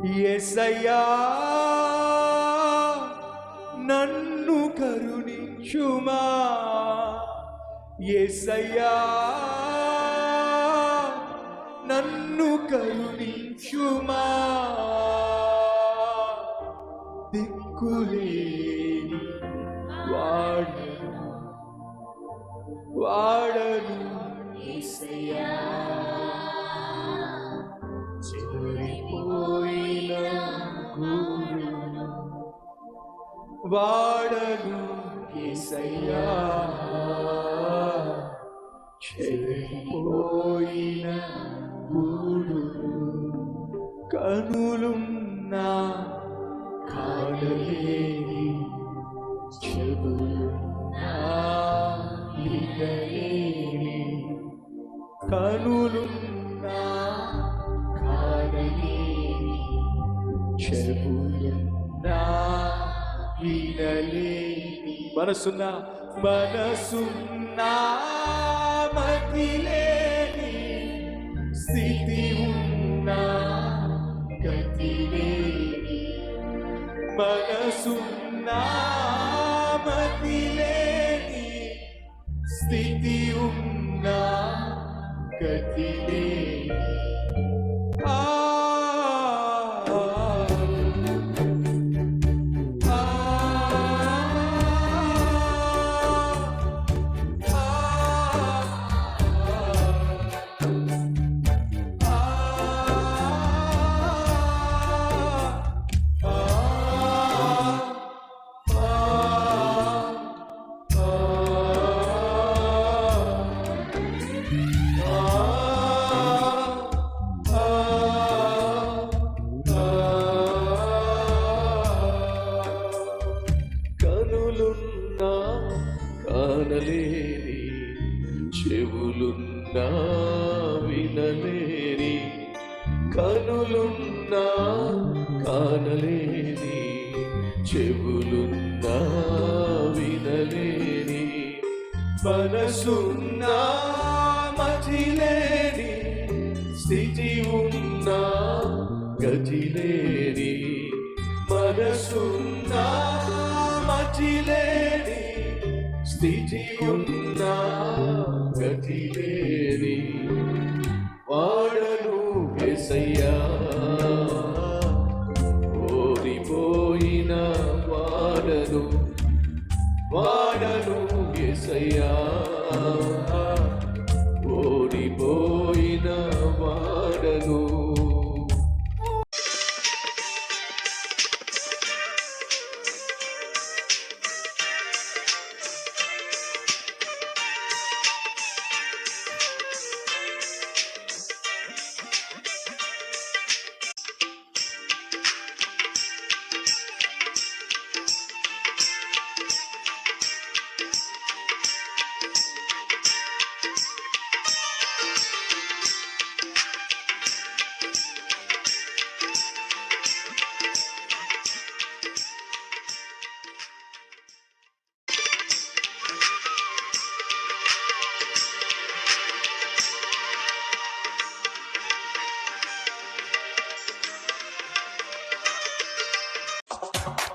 యేసయ్యా నన్ను కరుణించుమా, యేసయ్యా నన్ను కరుణించుమా, దిక్కులేని వాడను యేసయ్యా, చెదిరిపోయిన గూడును వాడను యేసయ్యా, చెదిరిపోయిన గూడును కనులున్నా కాడలేని చెవులున్నా వినలేని, కనులున్నా కాడలేని చెవులున్నా వినలేని, మనసున్నా మతిలేని స్థితి ఉన్నా గతిలేని, మనసున్నా మతిలేని స్థితి ఉన్నా గతిలేని, కనులున్నా కానలేని చెవులున్నా వినలేని, కనులున్నా కానలేని చెవులున్నా వినలేని, మనసున్నా మతిలేని స్థితి ఉన్నా గతిలేని, మనసున్నా మతిలేని స్థితి ఉన్నా గతిలేని, వాడను యేసయ్యా ఓడిపోయిన వాడను యేసయ్యా ఓడిపోయిన వాడను.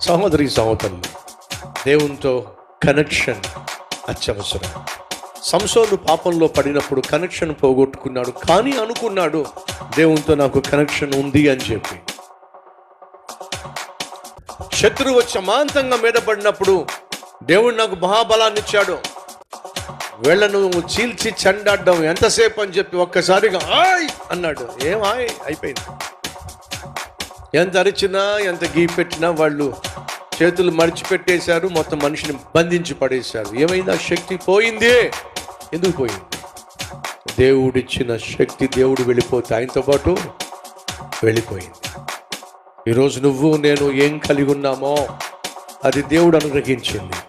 సహోదరి సహోదరులు, దేవునితో కనెక్షన్ అత్యవసరం. సంసోను పాపంలో పడినప్పుడు కనెక్షన్ పోగొట్టుకున్నాడు, కానీ అనుకున్నాడు దేవునితో నాకు కనెక్షన్ ఉంది అని చెప్పి. శత్రువు వచ్చి అమాంతంగా మీద పడినప్పుడు దేవుడు నాకు మహాబలాన్ని ఇచ్చాడు, వీళ్ళను చీల్చి చెండాడడం ఎంతసేపు అని చెప్పి ఒక్కసారిగా ఆయ్ అన్నాడు. ఏం ఆయ్ అయిపోయింది. ఎంత అరిచినా ఎంత గీ పెట్టినా వాళ్ళు చేతులు మడిచిపెట్టేశారు, మొత్తం మనిషిని బంధించి పడేశారు. ఏమైంది? ఆ శక్తి పోయింది. ఎందుకు పోయింది? దేవుడిచ్చిన శక్తి దేవుడు వెళ్ళిపోతే ఆయనతో పాటు వెళ్ళిపోయింది. ఈరోజు నువ్వు నేను ఏం కలిగి ఉన్నామో అది దేవుడు అనుగ్రహించింది.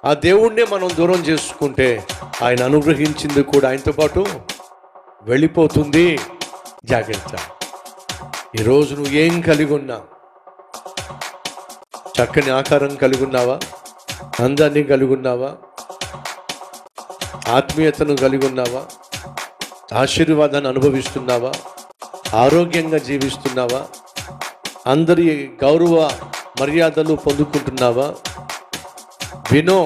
ఆ దేవుణ్ణే మనం దూరం చేసుకుంటే ఆయన అనుగ్రహించింది కూడా ఆయనతో పాటు వెళ్ళిపోతుంది. జాగ్రత్త. ఈరోజు నువ్వు ఏం కలిగి ఉన్నా, చక్కని ఆకారం కలిగి ఉన్నావా, అందాన్ని కలిగి ఉన్నావా, ఆత్మీయతను కలిగి ఉన్నావా, ఆశీర్వాదాన్ని అనుభవిస్తున్నావా, ఆరోగ్యంగా జీవిస్తున్నావా, అందరి గౌరవ మర్యాదలు పొందుకుంటున్నావా? వినో,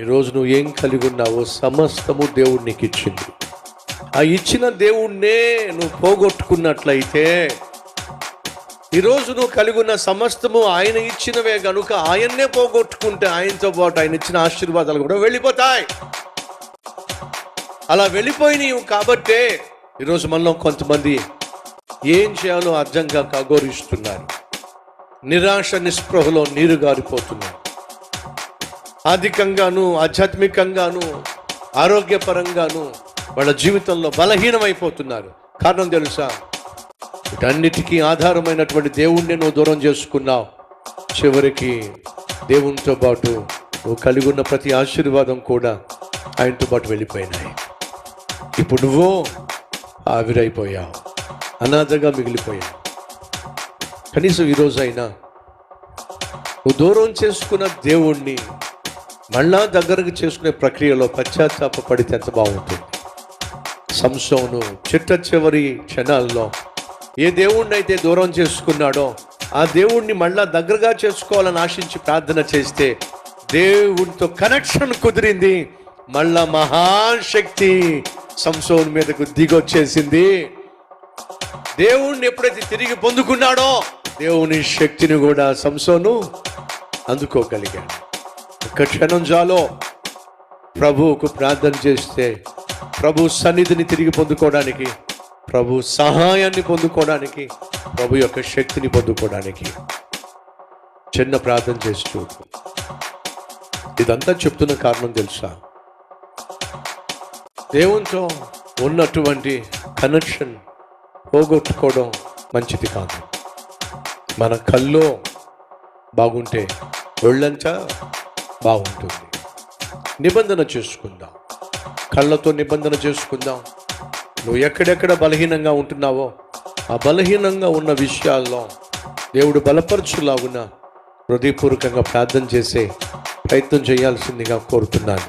ఈరోజు నువ్వు ఏం కలిగి ఉన్నావో సమస్తము దేవుడు నీకు ఇచ్చింది. ఆ ఇచ్చిన దేవుణ్ణే నువ్వు పోగొట్టుకున్నట్లయితే, ఈరోజు నువ్వు కలిగి ఉన్న సమస్తము ఆయన ఇచ్చినవే గనుక ఆయన్నే పోగొట్టుకుంటే ఆయనతో పాటు ఆయన ఇచ్చిన ఆశీర్వాదాలు కూడా వెళ్ళిపోతాయి. అలా వెళ్ళిపోయినవి కాబట్టే ఈరోజు మనలో కొంతమంది ఏం చేయాలో అర్థం కాక అఘోరిస్తున్నారు. నిరాశ నిస్పృహలో నీరు గారిపోతున్నారు. ఆర్థికంగాను, ఆధ్యాత్మికంగాను, ఆరోగ్యపరంగాను వాళ్ళ జీవితంలో బలహీనమైపోతున్నారు. కారణం తెలుసా? వీటన్నిటికీ ఆధారమైనటువంటి దేవుణ్ణి నువ్వు దూరం చేసుకున్నావు. చివరికి దేవునితో పాటు నువ్వు కలిగి ఉన్న ప్రతి ఆశీర్వాదం కూడా ఆయనతో పాటు వెళ్ళిపోయినాయి. ఇప్పుడు నువ్వు ఆవిరైపోయావు, అనాథగా మిగిలిపోయావు. కనీసం ఈరోజైనా నువ్వు దూరం చేసుకున్న దేవుణ్ణి మళ్ళా దగ్గరకు చేసుకునే ప్రక్రియలో పశ్చాత్తాప పడితే ఎంత బాగుంటుంది. సంసోను చిట్ట చివరి క్షణాల్లో ఏ దేవుణ్ణి అయితే దూరం చేసుకున్నాడో ఆ దేవుణ్ణి మళ్ళా దగ్గరగా చేసుకోవాలని ఆశించి ప్రార్థన చేస్తే దేవునితో కనెక్షన్ కుదిరింది. మళ్ళా మహాశక్తి సంసోను మీదకు దిగొచ్చేసింది. దేవుణ్ణి ఎప్పుడైతే తిరిగి పొందుకున్నాడో దేవుని శక్తిని కూడా సంసోను అందుకోగలిగాడు. ఒక్క క్షణం చాలు ప్రభువుకు ప్రార్థన చేస్తే ప్రభు సన్నిధిని తిరిగి పొందుకోవడానికి, ప్రభు సహాయాన్ని పొందుకోవడానికి, ప్రభు యొక్క శక్తిని పొందుకోవడానికి చిన్న ప్రార్థన చేసి చూడు. ఇదంతా చెప్తున్న కారణం తెలుసా? దేవునితో ఉన్నటువంటి కనెక్షన్ పోగొట్టుకోవడం మంచిది కాదు. మన కల్లో బాగుంటే ఒళ్ళంతా బాగుంటుంది. నిబంధన చేసుకుందాం, కళ్ళతో నిబంధన చేసుకుందాం. నువ్వు ఎక్కడెక్కడ బలహీనంగా ఉంటున్నావో ఆ బలహీనంగా ఉన్న విషయాల్లో దేవుడు బలపరచులాగున హృదయపూర్వకంగా ప్రార్థన చేసే ప్రయత్నం చేయాల్సిందిగా కోరుతున్నాను.